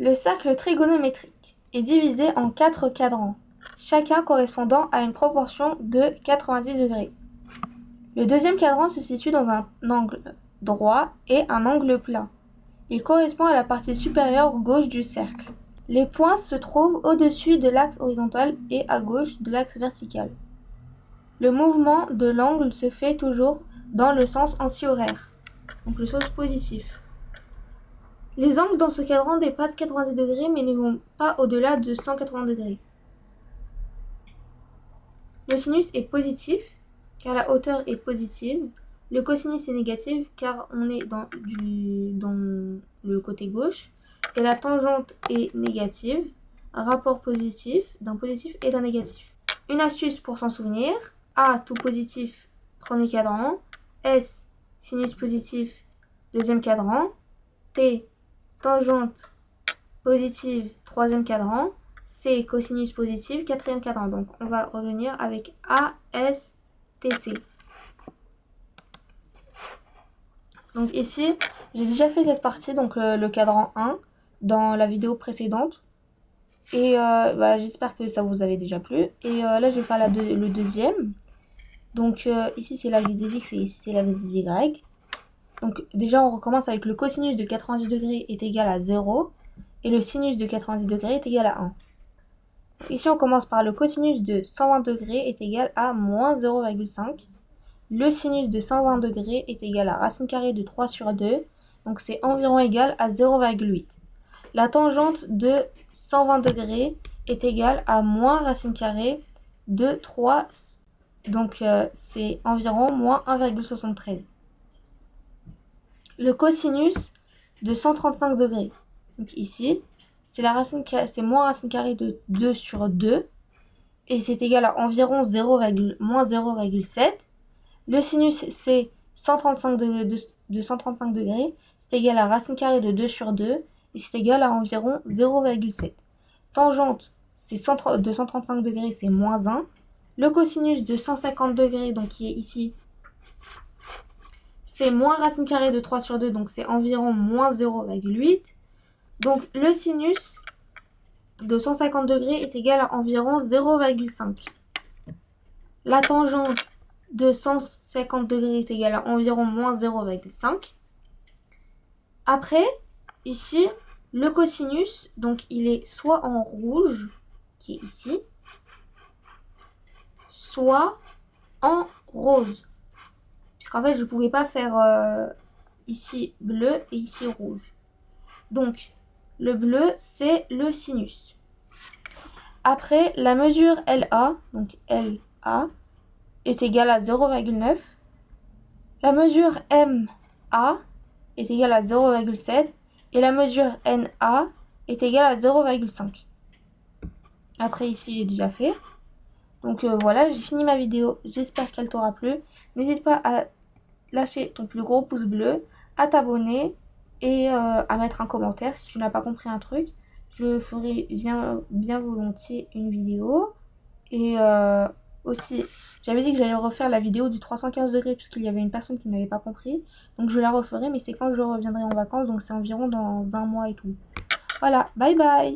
Le cercle trigonométrique est divisé en 4 cadrans, chacun correspondant à une proportion de 90 degrés. Le deuxième cadran se situe dans un angle droit et un angle plat. Il correspond à la partie supérieure gauche du cercle. Les points se trouvent au-dessus de l'axe horizontal et à gauche de l'axe vertical. Le mouvement de l'angle se fait toujours dans le sens anti-horaire, donc le sens positif. Les angles dans ce cadran dépassent 90 degrés mais ne vont pas au-delà de 180 degrés. Le sinus est positif car la hauteur est positive. Le cosinus est négatif car on est dans le côté gauche. Et la tangente est négative. Un rapport positif d'un positif et d'un négatif. Une astuce pour s'en souvenir. A, tout positif, premier cadran. S, sinus positif, deuxième cadran. T, tangente positive, troisième cadran. C, cosinus positif, quatrième cadran. Donc on va revenir avec A, S, T, C. Donc ici, j'ai déjà fait cette partie, donc le cadran 1, dans la vidéo précédente. Et j'espère que ça vous avait déjà plu. Et là, je vais faire le deuxième. Donc ici, c'est l'axe des X et ici, c'est l'axe des Y. Donc déjà, on recommence avec le cosinus de 90 degrés est égal à 0. Et le sinus de 90 degrés est égal à 1. Ici, on commence par le cosinus de 120 degrés est égal à moins 0,5. Le sinus de 120 degrés est égal à racine carrée de 3 sur 2. Donc c'est environ égal à 0,8. La tangente de 120 degrés est égale à moins racine carrée de 3. Donc c'est environ moins 1,73. Le cosinus de 135 degrés. Donc ici, c'est moins racine carrée de 2 sur 2. Et c'est égal à environ moins 0,7. Le sinus, c'est 135 de 135 degrés. C'est égal à racine carrée de 2 sur 2. Et c'est égal à environ 0,7. Tangente, c'est de 135 degrés, c'est moins 1. Le cosinus de 150 degrés, donc qui est ici, c'est moins racine carrée de 3 sur 2, donc c'est environ moins 0,8. Donc le sinus de 150 degrés est égal à environ 0,5. La tangente de 150 degrés est égal à environ moins 0,5. Après, ici, le cosinus, donc il est soit en rouge, qui est ici, soit en rose. Puisqu'en fait, je ne pouvais pas faire ici bleu et ici rouge. Donc, le bleu, c'est le sinus. Après, la mesure LA, donc LA, est égale à 0,9. La mesure MA est égale à 0,7. Et la mesure NA est égale à 0,5. Après, ici, j'ai déjà fait. Donc voilà, j'ai fini ma vidéo. J'espère qu'elle t'aura plu. N'hésite pas à lâcher ton plus gros pouce bleu, à t'abonner et à mettre un commentaire si tu n'as pas compris un truc. Je ferai bien volontiers une vidéo. Et aussi, j'avais dit que j'allais refaire la vidéo du 315 degrés puisqu'il y avait une personne qui n'avait pas compris. Donc je la referai, mais c'est quand je reviendrai en vacances. Donc c'est environ dans un mois et tout. Voilà, bye bye!